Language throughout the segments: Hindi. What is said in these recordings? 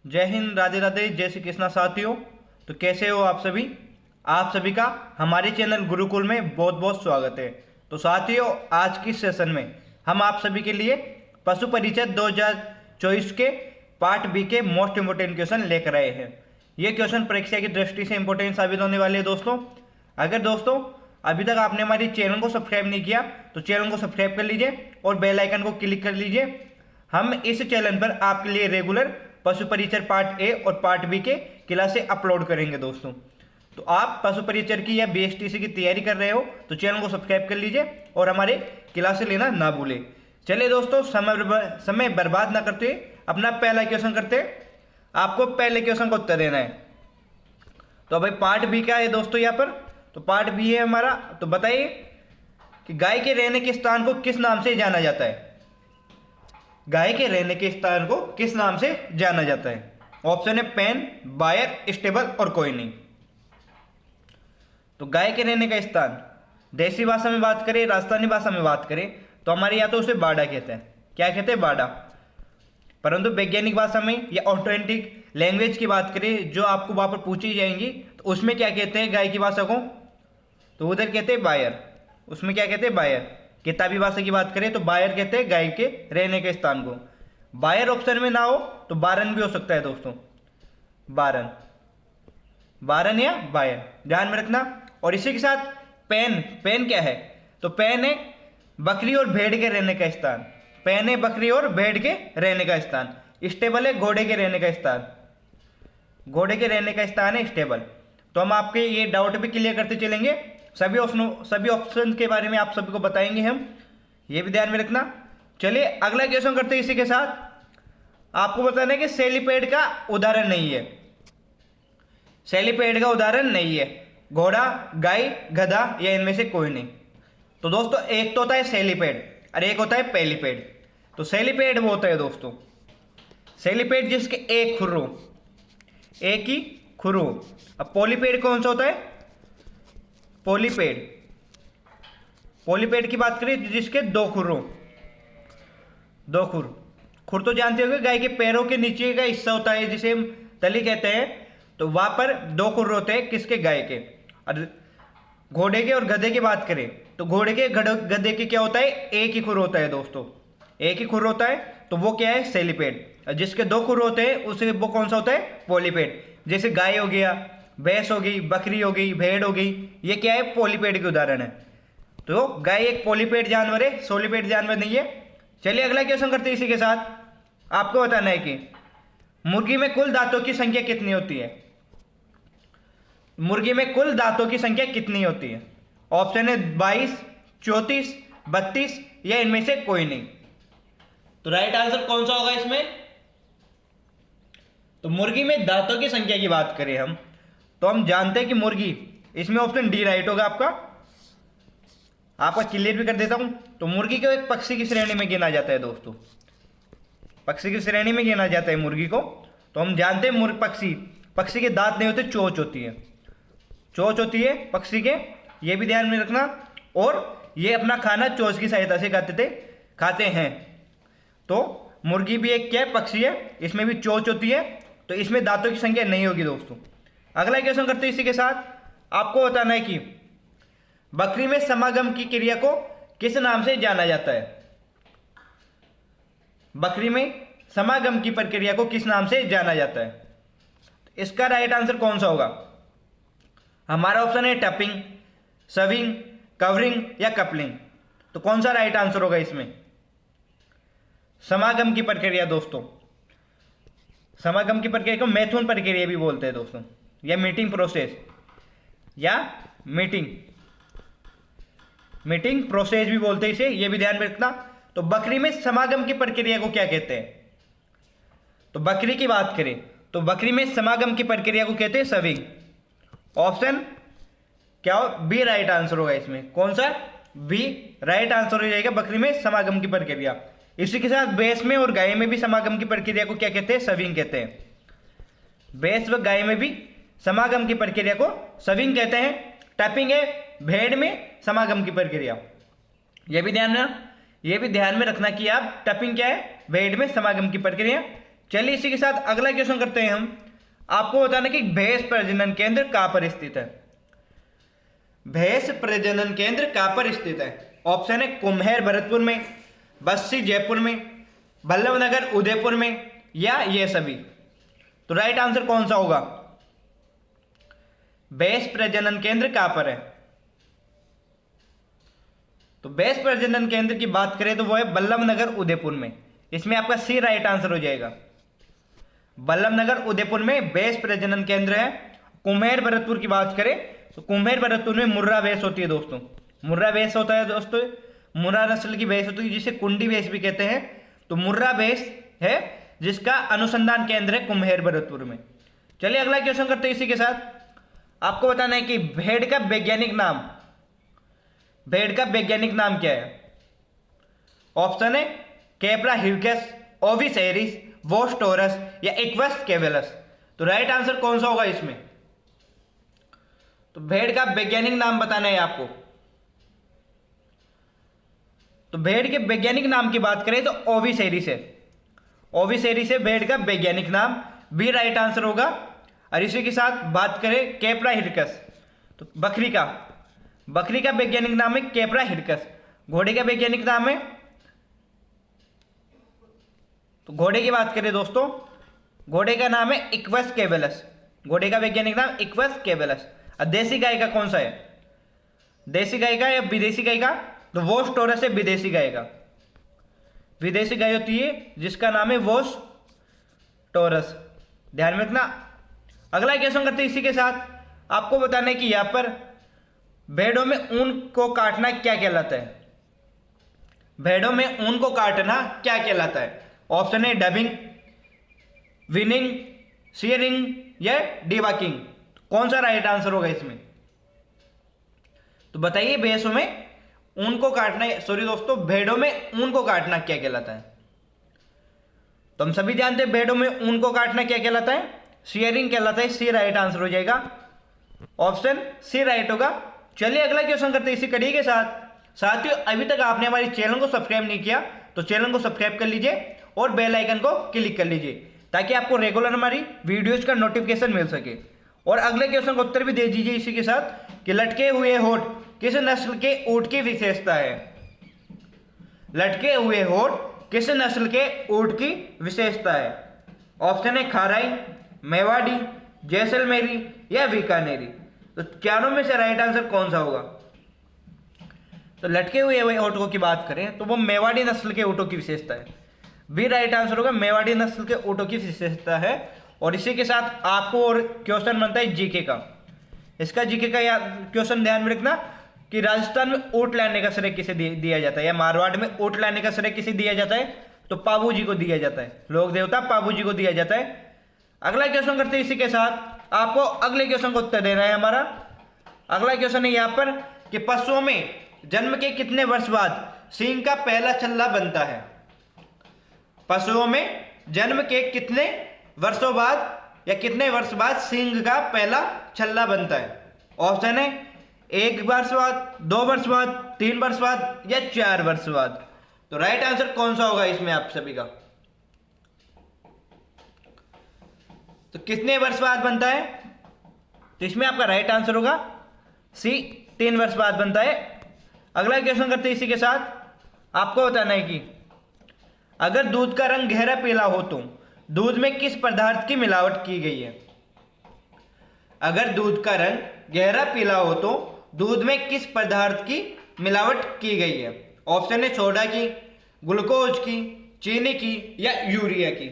जय हिंद, राधे राधे, जय श्री कृष्णा साथियों। तो कैसे हो आप सभी? आप सभी का हमारे चैनल गुरुकुल में बहुत बहुत स्वागत है। तो साथियों, आज की सेशन में हम आप सभी के लिए पशु परिचय 2024 के पार्ट बी के मोस्ट इम्पोर्टेंट क्वेश्चन लेकर आए हैं। ये क्वेश्चन परीक्षा की दृष्टि से इम्पोर्टेंट साबित होने वाले हैं दोस्तों। अगर दोस्तों अभी तक आपने हमारी चैनल को सब्सक्राइब नहीं किया तो चैनल को सब्सक्राइब कर लीजिए और बेल आइकन को क्लिक कर लीजिए। हम इस चैनल पर आपके लिए रेगुलर पशु परिचय पार्ट ए और पार्ट बी के क्लासें अपलोड करेंगे दोस्तों। तो आप पशु परिचय की या बीएसटीसी की तैयारी कर रहे हो तो चैनल को सब्सक्राइब कर लीजिए और हमारे क्लासें लेना ना भूलें। चलिए दोस्तों, समय बर्बाद ना करते अपना पहला क्वेश्चन करते। आपको पहले क्वेश्चन का उत्तर देना है। तो भाई पार्ट बी का है दोस्तों यहाँ पर। तो पार्ट बी है हमारा। तो बताइए कि गाय के रहने के स्थान को किस नाम से जाना जाता है? गाय के रहने के स्थान को किस नाम से जाना जाता है? ऑप्शन है पेन, बायर, स्टेबल और कोई नहीं। तो गाय के रहने का स्थान देसी भाषा में बात करें, राजस्थानी भाषा में बात करें तो हमारे यहाँ तो उसे बाड़ा कहते हैं। क्या कहते हैं? बाड़ा। परंतु वैज्ञानिक भाषा में या ऑथेंटिक लैंग्वेज की बात करें जो आपको वहां पर पूछी जाएंगी तो उसमें क्या कहते हैं गाय की भाषा को? तो उधर कहते हैं बायर। उसमें क्या कहते हैं? बायर। किताबी भाषा की बात करें तो बायर कहते हैं गाय के रहने के स्थान को। बायर ऑप्शन में ना हो तो बारन भी हो सकता है दोस्तों। बारन, बारन या बायर, ध्यान में रखना। और इसी के साथ पेन। पेन क्या है? तो पेन है बकरी और भेड़ के रहने का स्थान। पेन है बकरी और भेड़ के रहने का स्थान। स्टेबल है घोड़े के रहने का स्थान। घोड़े के रहने का स्थान है स्टेबल। तो हम आपके ये डाउट भी क्लियर करते चलेंगे। सभी ऑप्शन के बारे में आप सभी को बताएंगे हम, ये भी ध्यान में रखना। चलिए अगला क्वेश्चन करते हैं। इसी के साथ आपको बताना है कि सेलीपेड का उदाहरण नहीं है। सेलीपेड का उदाहरण नहीं है घोड़ा, गाय, गधा या इनमें से कोई नहीं। तो दोस्तों एक तो होता है सेलीपेड और एक होता है पेलीपेड। तो सेलीपेड वो होता है दोस्तों, सेलीपेड जिसके एक खुर्रो, एक ही खुर्रो। अब पोलीपेड कौन सा होता है? पोलीपेड। पोलीपेड की बात करें तो जिसके दो खुरों, दो खुर। खुर तो जानते होंगे गाय के पैरों के नीचे का हिस्सा होता है जिसे हम तली कहते हैं। तो वहां पर दो खुर होते हैं किसके? गाय के। और घोड़े के और गधे की बात करें तो घोड़े के गधे के क्या होता है? एक ही खुर होता है दोस्तों, एक ही खुर होता है। तो वो क्या है? सेलीपेड। और जिसके दो खुर होते हैं उसे वो कौन सा होता है? पोलीपेड। जैसे गाय हो गया, भैंस हो गई, बकरी हो गई, भेड़ हो गई, ये क्या है? पोलीपेड के उदाहरण है। तो गाय एक पोलीपेड जानवर है, सोलीपेड जानवर नहीं है। चलिए अगला क्वेश्चन करते हैं। इसी के साथ आपको बताना है कि मुर्गी में कुल दांतों की संख्या कितनी होती है? मुर्गी में कुल दांतों की संख्या कितनी होती है? ऑप्शन है 22, 34, 32 या इनमें से कोई नहीं। तो राइट आंसर कौन सा होगा इसमें? तो मुर्गी में दांतों की संख्या की बात करें हम तो हम जानते हैं कि मुर्गी, इसमें ऑप्शन डी राइट होगा आपका क्लियर भी कर देता हूं। तो मुर्गी को एक पक्षी की श्रेणी में गिना जाता है दोस्तों, पक्षी की श्रेणी में गिना जाता है मुर्गी को। तो हम जानते हैं पक्षी के दांत नहीं होते, चोंच होती है, चोंच होती है पक्षी के, ये भी ध्यान में रखना। और ये अपना खाना चोंच की सहायता से खाते हैं। तो मुर्गी भी एक क्या पक्षी है, इसमें भी चोंच होती है, तो इसमें दांतों की संख्या नहीं होगी दोस्तों। अगला क्वेश्चन करते हैं। इसी के साथ आपको बताना है कि बकरी में समागम की क्रिया को किस नाम से जाना जाता है? बकरी में समागम की प्रक्रिया को किस नाम से जाना जाता है? इसका राइट आंसर कौन सा होगा? हमारा ऑप्शन है टपिंग, सविंग, कवरिंग या कपलिंग। तो कौन सा राइट आंसर होगा इसमें? समागम की प्रक्रिया दोस्तों, समागम की प्रक्रिया को मैथुन प्रक्रिया भी बोलते हैं दोस्तों, या मीटिंग प्रोसेस, या मीटिंग प्रोसेस भी बोलते हैं इसे, ये भी ध्यान में रखना। तो बकरी में समागम की प्रक्रिया को क्या कहते हैं? तो बकरी की बात करें तो बकरी में समागम की प्रक्रिया को कहते हैं सविंग। ऑप्शन क्या हो? बी राइट आंसर होगा इसमें। कौन सा? बी राइट आंसर हो जाएगा बकरी में समागम की प्रक्रिया। इसी के साथ भैंस में और गाय में भी समागम की प्रक्रिया को क्या कहते हैं? सविंग कहते हैं। भैंस व गाय में भी समागम की प्रक्रिया को सविंग कहते हैं। टैपिंग है भेड़ में समागम की प्रक्रिया, यह भी ध्यान में रखना कि आप टैपिंग क्या है? भेड़ में समागम की प्रक्रिया। चलिए इसी के साथ अगला क्वेश्चन करते हैं हम। आपको बताना कि भैंस प्रजनन केंद्र कहां पर स्थित है। भैंस प्रजनन केंद्र कहां पर स्थित है? ऑप्शन है कुम्हेर भरतपुर में, बस्सी जयपुर में, बल्लभनगर उदयपुर में, या ये सभी। तो राइट आंसर कौन सा होगा? भैंस प्रजनन केंद्र कहां पर है? तो भैंस प्रजनन केंद्र की बात करें तो वो है बल्लभनगर उदयपुर में। इसमें आपका सी राइट आंसर हो जाएगा। बल्लभनगर उदयपुर में भैंस प्रजनन केंद्र है। कुम्हेर भरतपुर की बात करें तो कुम्हेर भरतपुर में मुर्रा भैंस होती है दोस्तों। मुर्रा भैंस होता है दोस्तों, मुर्रा नस्ल की भैंस होती है जिसे कुंडी भैंस भी कहते हैं। तो मुर्रा भैंस है जिसका अनुसंधान केंद्र है कुम्हेर भरतपुर में। चलिए अगला क्वेश्चन करते हैं इसी के साथ। आपको बताना है कि भेड़ का वैज्ञानिक नाम, भेड़ का वैज्ञानिक नाम क्या है? ऑप्शन है कैप्रा हिरकस, ओविस एरिस, वोस टोरस, या इक्वस कैवेलस। तो राइट आंसर कौन सा होगा इसमें? तो भेड़ का वैज्ञानिक नाम बताना है आपको। तो भेड़ के वैज्ञानिक नाम की बात करें तो ओविस एरिस है। ओविस एरिस है भेड़ का वैज्ञानिक नाम, बी राइट आंसर होगा। और इसी के साथ बात करें कैप्रा हिरकस, तो बकरी का वैज्ञानिक नाम है कैप्रा हिरकस। घोड़े का वैज्ञानिक नाम है, तो घोड़े की बात करें दोस्तों, घोड़े का नाम है इक्वस कैवेलस। घोड़े का वैज्ञानिक नाम इक्वस कैवेलस। और देसी गाय का कौन सा है? देसी गाय का या विदेशी गाय का? तो वोस टोरस है विदेशी गाय का। विदेशी गाय होती है जिसका नाम है वोस टोरस, ध्यान में रखना। अगला क्वेश्चन करते हैं इसी के साथ। आपको बताना है कि यहां पर भेड़ों में ऊन को काटना क्या कहलाता है? भेड़ों में ऊन को काटना क्या कहलाता है? ऑप्शन है डबिंग, विनिंग, शेयरिंग, या डिवाकिंग। कौन सा राइट आंसर होगा इसमें? तो बताइए भैंसों में ऊन को काटना, सॉरी दोस्तों, भेड़ों में ऊन को काटना क्या कहलाता है? तो हम सभी जानते हैं भेड़ों में ऊन को काटना क्या कहलाता है? शेयरिंग कहलाता है। सी राइट आंसर हो जाएगा। ऑप्शन सी राइट होगा। चलिए अगला क्वेश्चन करते हैं इसी कड़ी के साथ। साथियों अभी तक आपने हमारे चैनल को सब्सक्राइब नहीं किया तो चैनल को सब्सक्राइब कर लीजिए और बेल आइकन को क्लिक कर लीजिए ताकि आपको रेगुलर हमारी वीडियोज का नोटिफिकेशन मिल सके। और अगले क्वेश्चन का उत्तर भी दे दीजिए इसी के साथ कि लटके हुए होठ किस नस्ल के ऊंट की विशेषता है? लटके हुए होठ किस नस्ल के ऊंट की विशेषता है? ऑप्शन है खाराई, मेवाड़ी, जैसलमेरी, या बीकानेरी। तो चारों में से राइट आंसर कौन सा होगा? तो लटके हुए ऊंटों की बात करें तो वो मेवाड़ी नस्ल के ऊंटों की विशेषता है। बी राइट आंसर होगा, मेवाड़ी नस्ल के ऊंटों की विशेषता है। और इसी के साथ आपको और क्वेश्चन बनता है जीके का। इसका जीके का क्वेश्चन ध्यान में रखना कि राजस्थान में ऊंट लाने का श्रेय किसे दिया जाता है, या मारवाड़ में ऊंट लाने का श्रेय किसे दिया जाता है? तो पाबू जी को दिया जाता है। लोक देवता पाबू जी को दिया जाता है। अगला क्वेश्चन करते हैं इसी के साथ। आपको अगले क्वेश्चन का उत्तर देना है हमारा। अगला क्वेश्चन है यहाँ पर कि पशुओं में जन्म के कितने वर्ष बाद सींग का पहला छल्ला बनता है? पशुओं में जन्म के कितने वर्षों बाद या कितने वर्ष बाद सींग का पहला छल्ला बनता है? ऑप्शन है 1 वर्ष बाद, 2 वर्ष बाद, 3 वर्ष बाद, या 4 वर्ष बाद। तो राइट आंसर कौन सा होगा इसमें आप सभी का? तो कितने वर्ष बाद बनता है? तो इसमें आपका राइट आंसर होगा सी, 3 वर्ष बाद बनता है। अगला क्वेश्चन करते हैं इसी के साथ। आपको बताना है कि अगर दूध का रंग गहरा पीला हो तो दूध में किस पदार्थ की मिलावट की गई है? अगर दूध का रंग गहरा पीला हो तो दूध में किस पदार्थ की मिलावट की गई है? ऑप्शन है सोडा की, ग्लूकोज की, चीनी की, या यूरिया की।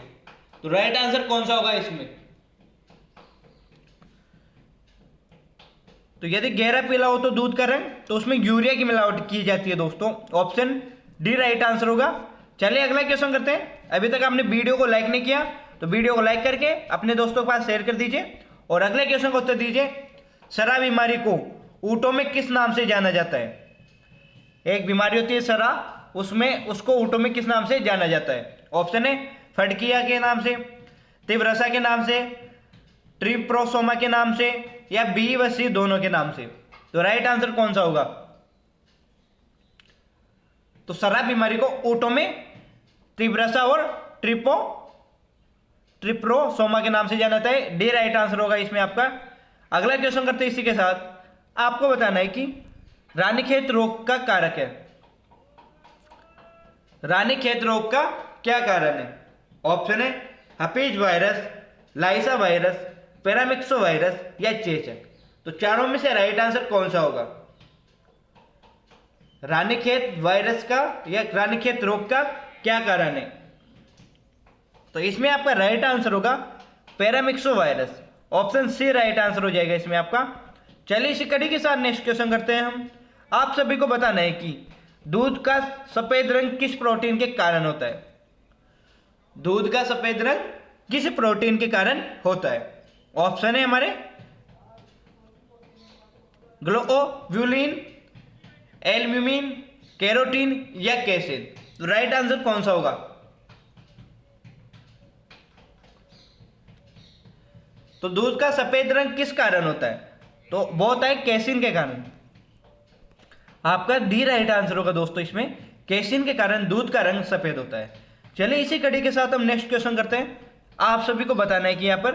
तो राइट आंसर कौन सा होगा इसमें? तो यदि गहरा पीला हो तो दूध का रंग, तो उसमें यूरिया की मिलावट की जाती है दोस्तों। ऑप्शन डी राइट आंसर होगा। चलिए अगला क्वेश्चन करते हैं। अभी तक आपने वीडियो को लाइक नहीं किया तो वीडियो को लाइक करके अपने दोस्तों के पास शेयर कर दीजिए और अगले क्वेश्चन का उत्तर दीजिए। सरा बीमारी को ऊंटों में किस नाम से जाना जाता है? एक बीमारी होती है सरा, उसमें उसको ऊंटों में किस नाम से जाना जाता है? ऑप्शन है फटकिया के नाम से, तिवरसा के नाम से, ट्रिप्रोसोमा के नाम से, या बी व सी दोनों के नाम से। तो राइट आंसर कौन सा होगा? तो सरा बीमारी को ऊंटों में तिवरसा और ट्रिप्रोसोमा के नाम से जाना जाता है। डी राइट आंसर होगा इसमें आपका। अगला क्वेश्चन करते हैं इसी के साथ। आपको बताना है कि रानीखेत रोग का कारक है। रानीखेत रोग का क्या कारण है? ऑप्शन है हफीज virus, lyssavirus, paramyxovirus या चेचक। तो चारों में से राइट आंसर कौन सा होगा? रानीखेत वायरस का या रानीखेत रोग का क्या कारण है? तो इसमें आपका राइट आंसर होगा paramyxo virus. Option C right answer हो जाएगा इसमें आपका। चलिए इसी कड़ी के साथ नेक्स्ट क्वेश्चन करते हैं हम। आप सभी को बताना है कि दूध का सफेद रंग किस प्रोटीन के कारण होता है? दूध का सफेद रंग किस प्रोटीन के कारण होता है? ऑप्शन है हमारे ग्लोब्यूलिन, एल्ब्यूमिन, कैरोटीन या कैसिन। तो राइट आंसर कौन सा होगा? तो दूध का सफेद रंग किस कारण होता है? तो वो होता है कैसिन के कारण। आपका डी राइट आंसर होगा दोस्तों इसमें। कैसिन के कारण दूध का रंग सफेद होता है। चलिए इसी कड़ी के साथ हम नेक्स्ट क्वेश्चन करते हैं। आप सभी को बताना है कि यहाँ पर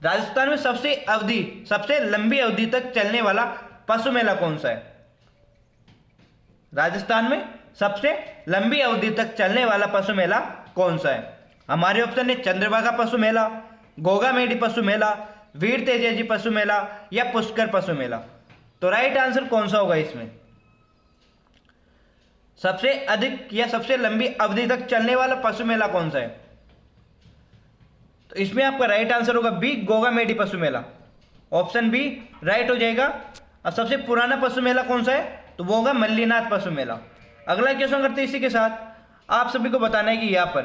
राजस्थान में सबसे लंबी अवधि तक चलने वाला पशु मेला कौन सा है? राजस्थान में सबसे लंबी अवधि तक चलने वाला पशु मेला कौन सा है? हमारे ऑप्शन है चंद्रभागा पशु मेला, गोगामेडी पशु मेला, वीर तेजाजी पशु मेला या पुष्कर पशु मेला। तो राइट आंसर कौन सा होगा इसमें? सबसे अधिक या सबसे लंबी अवधि तक चलने वाला पशु मेला कौन सा है? तो इसमें आपका राइट आंसर होगा बी, गोगामेडी पशु मेला। ऑप्शन बी राइट हो जाएगा। अब सबसे पुराना पशु मेला कौन सा है? तो वो होगा मल्लीनाथ पशु मेला। अगला क्वेश्चन करते हैं इसी के साथ। आप सभी को बताना है कि यहाँ पर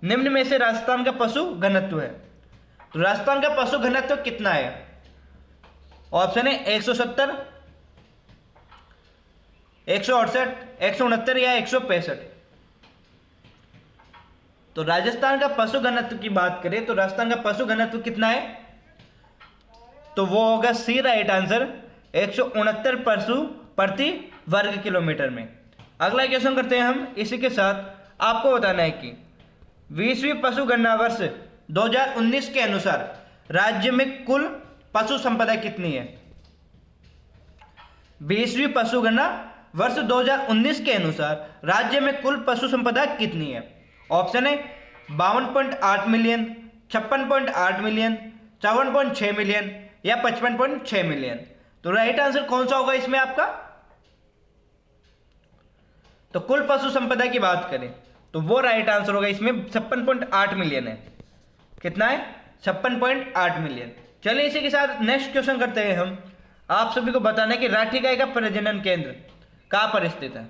निम्न में से राजस्थान का पशु घनत्व है। तो राजस्थान का पशु घनत्व कितना है? ऑप्शन है 170, 168, 169 या 165। तो राजस्थान का पशु घनत्व की बात करें तो राजस्थान का पशु घनत्व कितना है? तो वो होगा सी राइट आंसर, 169 पशु प्रति वर्ग किलोमीटर में। अगला क्वेश्चन करते हैं हम इसी के साथ। आपको बताना है कि 20वीं पशु गणना वर्ष 2019 के अनुसार राज्य में कुल पशु संपदा कितनी है? 20वीं पशु गणना वर्ष 2019 के अनुसार राज्य में कुल पशु संपदा कितनी है? ऑप्शन है 52.8 मिलियन, 56.8 मिलियन, 54.6 मिलियन या 55.6 मिलियन। तो राइट आंसर कौन सा होगा इसमें आपका? तो कुल पशु संपदा की बात करें तो वो राइट आंसर होगा इसमें 56.8 मिलियन है। कितना है? 56.8 मिलियन। चलिए इसी के साथ नेक्स्ट क्वेश्चन करते हैं हम। आप सभी को बताना है कि राठी गाय का प्रजनन केंद्र कहाँ पर स्थित है?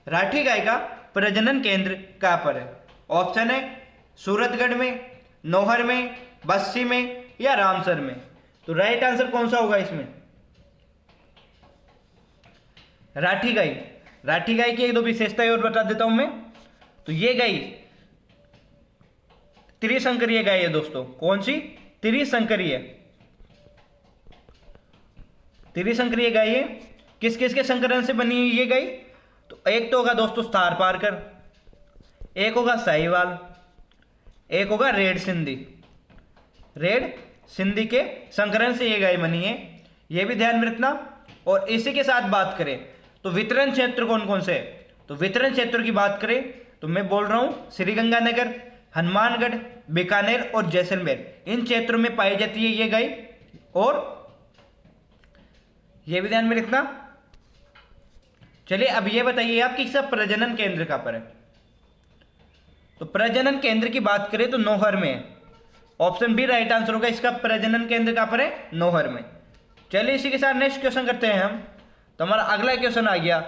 राठी गाय का प्रजनन केंद्र कहाँ पर है? ऑप्शन है सूरतगढ़ में, नौहर में, बस्सी में या रामसर में। तो राइट आंसर कौन सा होगा इसमें? राठी गाय की एक दो विशेषताएं और बता देता हूं मैं। तो ये गाय त्रिसंकरीय गाय है दोस्तों। कौन सी? त्रिसंकरीय गाय है। किस किस के संकरण से बनी हुई ये गाय? तो एक तो होगा दोस्तों स्टार पार्कर, एक होगा साहिवाल, एक होगा रेड सिंधी के संकरण से ये गाय बनी है। ये भी ध्यान में रखना। और इसी के साथ बात करें तो वितरण क्षेत्र कौन कौन से है? तो वितरण क्षेत्र की बात करें तो मैं बोल रहा हूं श्रीगंगानगर, हनुमानगढ़, बीकानेर और जैसलमेर, इन क्षेत्रों में पाई जाती है ये गाय। और ये भी ध्यान में रखना। चलिए अब ये बताइए आप कि इसका प्रजनन केंद्र कहां पर है? तो प्रजनन केंद्र की बात करें तो नौहर में है। ऑप्शन बी राइट आंसर होगा। इसका प्रजनन केंद्र कहां पर है? नौहर में। चलिए इसी के साथ नेक्स्ट क्वेश्चन करते हैं हम। तो हमारा अगला क्वेश्चन आ गया,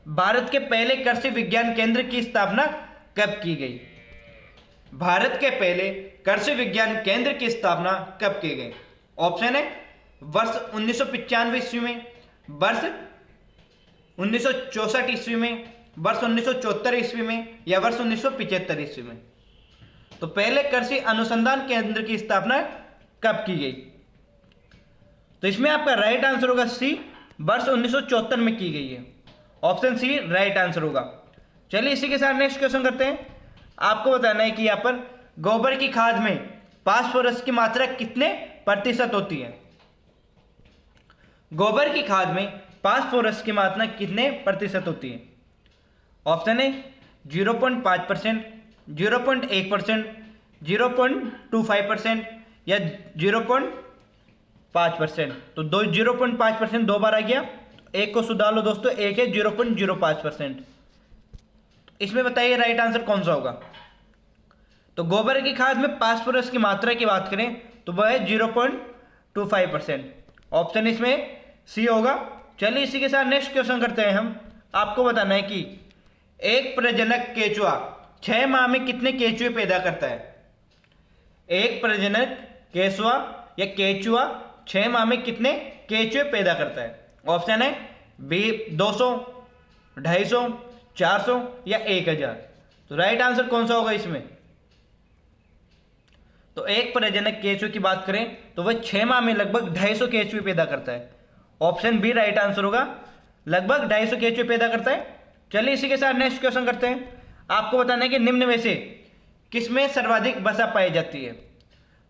भारत के पहले कृषि विज्ञान केंद्र की स्थापना कब की गई? भारत के पहले कृषि विज्ञान केंद्र की स्थापना कब की गई? ऑप्शन है वर्ष 1995 ईस्वी में, वर्ष 1964 ईस्वी में, वर्ष 1974 ईस्वी में या वर्ष 1975 ईस्वी में। तो पहले कृषि अनुसंधान केंद्र की स्थापना कब की गई? तो इसमें आपका राइट आंसर होगा सी, वर्ष 1974 में की गई है। ऑप्शन सी राइट आंसर होगा। चलिए इसी के साथ नेक्स्ट क्वेश्चन करते हैं। आपको बताना है कि यहाँ पर गोबर की खाद में फास्फोरस की मात्रा कितने प्रतिशत होती है? गोबर की खाद में फास्फोरस की मात्रा कितने प्रतिशत होती है? ऑप्शन ए 0.5%, 0.1%, 0.25% या 0.5%। तो 0.5% 2 बार आ गया, एक को सुधार लो दोस्तों, एक है 0.05%। इसमें बताइए राइट आंसर कौन सा होगा? तो गोबर की खाद में फास्फोरस की मात्रा की बात करें तो वह है 0.25%। ऑप्शन इसमें सी होगा। चलिए इसी के साथ नेक्स्ट क्वेश्चन करते हैं हम। आपको बताना है कि एक प्रजनक केचुआ 6 माह में कितने केचुए पैदा करता है? एक प्रजनक केचुआ या केचुआ 6 माह में कितने केचुए पैदा करता है? ऑप्शन है बी 200, 250, 400 या 1000। तो राइट आंसर कौन सा होगा इसमें? तो एक प्रजनक केचुए की बात करें तो वह 6 माह में लगभग 250 केचुए पैदा करता है। ऑप्शन बी राइट आंसर होगा, लगभग 250 केचुए पैदा करता है। चलिए इसी के साथ नेक्स्ट क्वेश्चन करते हैं। आपको बताना है कि निम्न में से किसमें सर्वाधिक वसा पाई जाती है?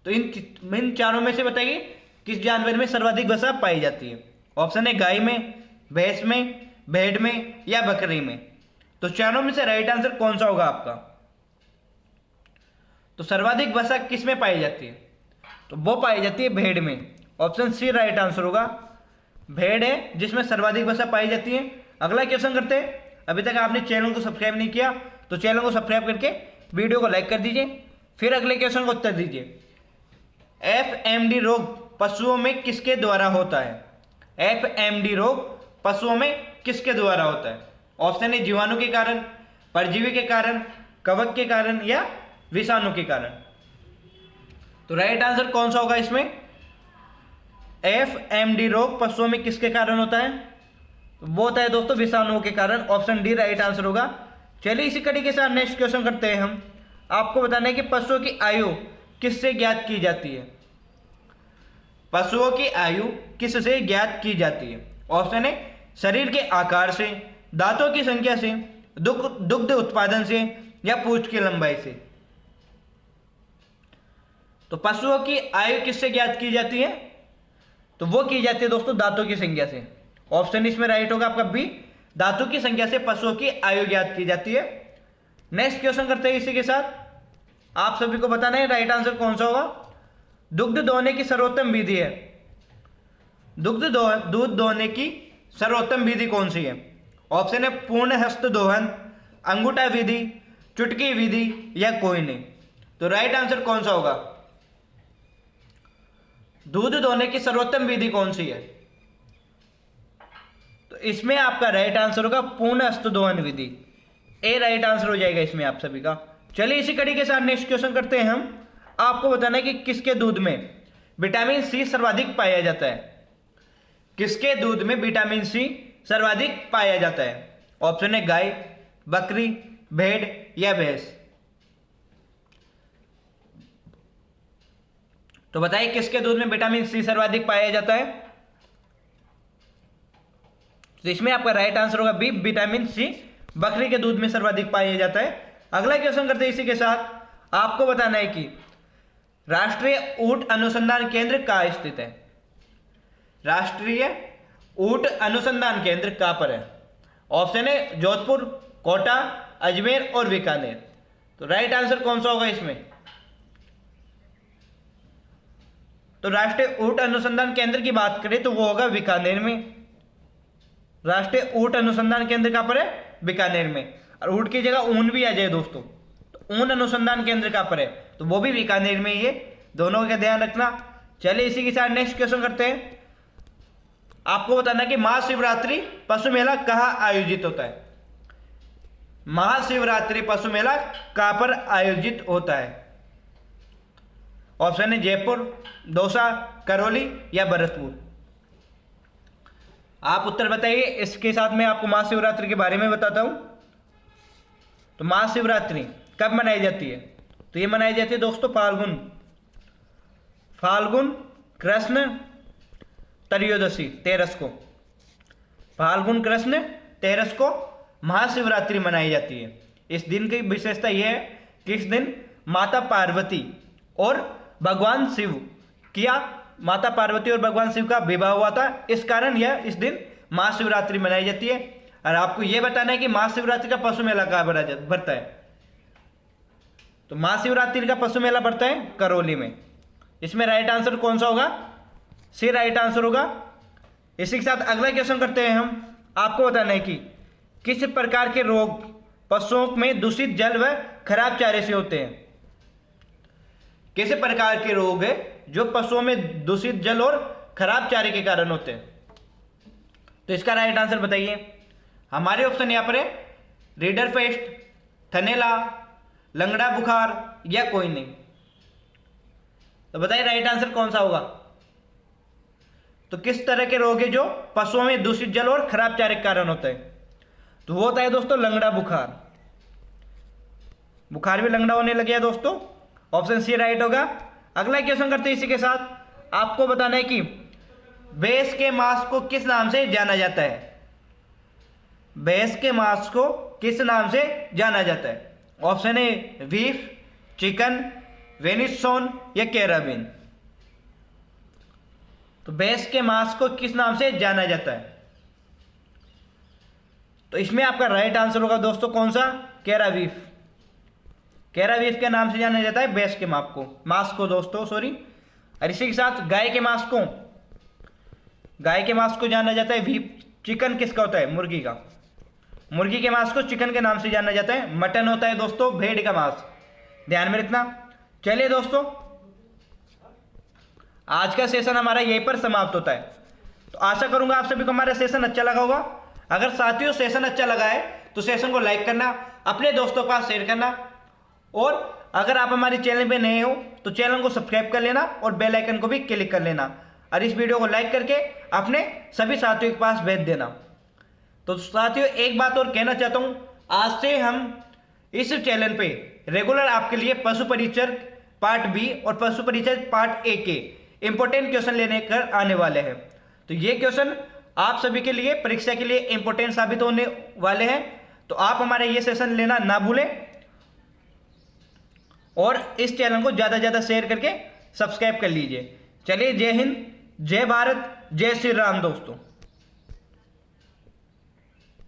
तो इन चारों में से बताइए किस जानवर में सर्वाधिक वसा पाई जाती है? ऑप्शन है गाय में, भैंस में, भेड़ में या बकरी में। तो चारों में से राइट आंसर कौन सा होगा आपका? तो सर्वाधिक वसा किस में पाई जाती है? तो वो पाई जाती है भेड़ में। ऑप्शन सी राइट आंसर होगा, भेड़ है जिसमें सर्वाधिक वसा पाई जाती है। अगला क्वेश्चन करते हैं। अभी तक आपने चैनल को सब्सक्राइब नहीं किया तो चैनल को सब्सक्राइब करके वीडियो को लाइक कर दीजिए। फिर अगले क्वेश्चन को उत्तर दीजिए। FMD रोग पशुओं में किसके द्वारा होता है? FMD रोग पशुओं में किसके द्वारा होता है? ऑप्शन है जीवाणु के कारण, परजीवी के कारण, कवक के कारण या विषाणु के कारण। तो राइट आंसर कौन सा होगा इसमें? FMD रोग पशुओं में किसके कारण होता है? तो वो होता है दोस्तों विषाणुओं के कारण। ऑप्शन डी राइट आंसर होगा। चलिए इसी कड़ी के साथ नेक्स्ट क्वेश्चन करते हैं हम। आपको बताना है कि पशुओं की आयु किससे ज्ञात की जाती है? पशुओं की आयु किससे ज्ञात की जाती है? ऑप्शन है शरीर के आकार से, दांतों की संख्या से, दुग्ध उत्पादन से या पूंछ की लंबाई से। तो पशुओं की आयु किससे ज्ञात की जाती है? तो वो की जाती है दोस्तों दांतों की संख्या से। ऑप्शन इसमें राइट होगा आपका बी, दांतों की संख्या से पशुओं की आयु ज्ञात की जाती है। नेक्स्ट क्वेश्चन करते हैं इसी के साथ। आप सभी को बताना है राइट आंसर कौन सा होगा। दुग्ध दोहने की सर्वोत्तम विधि है। दूध दोहने की सर्वोत्तम विधि कौन सी है? ऑप्शन है पूर्ण हस्त दोहन, अंगूठा विधि, चुटकी विधि या कोई नहीं। तो राइट आंसर कौन सा होगा? दूध दोहने की सर्वोत्तम विधि कौन सी है? तो इसमें आपका राइट आंसर होगा पूर्ण हस्त दोहन विधि। ए राइट आंसर हो जाएगा इसमें आप सभी का। चलिए इसी कड़ी के साथ नेक्स्ट क्वेश्चन करते हैं हम। आपको बताना है कि किसके दूध में विटामिन सी सर्वाधिक पाया जाता है? किसके दूध में विटामिन सी सर्वाधिक पाया जाता है? ऑप्शन है गाय, बकरी, भेड़ या भैंस। तो बताइए किसके दूध में विटामिन सी सर्वाधिक पाया जाता है? तो इसमें आपका राइट आंसर होगा बी, विटामिन सी बकरी के दूध में सर्वाधिक पाया जाता है। अगला क्वेश्चन करते हैं इसी के साथ। आपको बताना है कि राष्ट्रीय ऊंट अनुसंधान केंद्र कहाँ स्थित है? राष्ट्रीय ऊंट अनुसंधान केंद्र कहाँ पर है? ऑप्शन है जोधपुर, कोटा, अजमेर और बीकानेर। तो राइट आंसर कौन सा होगा इसमें? तो राष्ट्रीय ऊंट अनुसंधान केंद्र की बात करें तो वो होगा बीकानेर में। राष्ट्रीय ऊंट अनुसंधान केंद्र कहाँ पर है? बीकानेर में। और ऊंट की जगह ऊन भी आ जाए दोस्तों, तो ऊन अनुसंधान केंद्र कहाँ पर है? तो वो भी बीकानेर में ही है। दोनों का ध्यान रखना। चलिए इसी के साथ नेक्स्ट क्वेश्चन करते हैं। आपको बताना कि महाशिवरात्रि पशु मेला कहाँ आयोजित होता है? महाशिवरात्रि पशु मेला कहाँ पर आयोजित होता है? ऑप्शन है जयपुर, दौसा, करौली या भरतपुर। आप उत्तर बताइए। इसके साथ मैं आपको महाशिवरात्रि के बारे में बताता हूं। तो महाशिवरात्रि कब मनाई जाती है? तो ये मनाई जाती है दोस्तों फाल्गुन कृष्ण त्रयोदशी 13 को। फाल्गुन कृष्ण 13 को महाशिवरात्रि मनाई जाती है। इस दिन की विशेषता यह है कि इस दिन माता पार्वती और भगवान शिव किया, माता पार्वती और भगवान शिव का विवाह हुआ था, इस कारण यह इस दिन महाशिवरात्रि मनाई जाती है। और आपको यह बताना है कि महाशिवरात्रि का पशु मेला कहाँ बढ़ता है। तो महाशिवरात्रि का पशु मेला बढ़ता है करौली में। इसमें राइट आंसर कौन सा होगा? सी राइट आंसर होगा। इसी के साथ अगला क्वेश्चन करते हैं हम। आपको बताना है कि किस प्रकार के रोग पशुओं में दूषित जल व खराब चारे से होते हैं। किस प्रकार के रोग है जो पशुओं में दूषित जल और खराब चारे के कारण होते हैं? तो इसका राइट आंसर बताइए। हमारे ऑप्शन यहां पर है रीडर पेस्ट, थनैला, लंगड़ा बुखार या कोई नहीं। तो बताइए राइट आंसर कौन सा होगा। तो किस तरह के रोग है जो पशुओं में दूषित जल और खराब चारे के कारण होता है? तो वो होता है दोस्तों लंगड़ा बुखार। बुखार भी लंगड़ा होने लगे दोस्तों। ऑप्शन सी राइट होगा। अगला क्वेश्चन करते हैं इसी के साथ। आपको बताना है कि भैंस के मांस को किस नाम से जाना जाता है। भैंस के मांस को किस नाम से जाना जाता है? ऑप्शन ए बीफ, चिकन, वेनिसोन या कैराबिन। तो भैंस के मांस को किस नाम से जाना जाता है? तो इसमें आपका राइट आंसर होगा दोस्तों कौन सा? कैराबीफ। कैराबीफ के नाम से जाना जाता है भैंस के मांस को दोस्तों, सॉरी। और इसी के साथ गाय के मांस को जाना जाता है बीफ। चिकन किसका होता है? मुर्गी का। मुर्गी के मांस को चिकन के नाम से जाना जाता है। मटन होता है दोस्तों भेड़ का मांस, ध्यान में रखना। चलिए दोस्तों, आज का सेशन हमारा यहीं पर समाप्त होता है। तो आशा करूंगा आप सभी को हमारा सेशन अच्छा लगा होगा। अगर साथियों सेशन अच्छा लगा है तो सेशन को लाइक करना, अपने दोस्तों के पास शेयर करना, और अगर आप हमारे चैनल पे नए हो तो चैनल को सब्सक्राइब कर लेना और बेल आइकन को भी क्लिक कर लेना, और इस वीडियो को लाइक करके अपने सभी साथियों के पास भेज देना। तो साथियों एक बात और कहना चाहता हूं, आज से हम इस चैनल पे रेगुलर आपके लिए पशु परिचर पार्ट बी और पशु परिचर पार्ट ए के इंपॉर्टेंट क्वेश्चन लेने कर आने वाले हैं। तो ये क्वेश्चन आप सभी के लिए परीक्षा के लिए इंपॉर्टेंट साबित होने वाले हैं। तो आप हमारा ये सेशन लेना ना भूलें, और इस चैनल को ज़्यादा से ज़्यादा शेयर करके सब्सक्राइब कर लीजिए। चलिए, जय हिंद, जय भारत, जय श्री राम दोस्तों।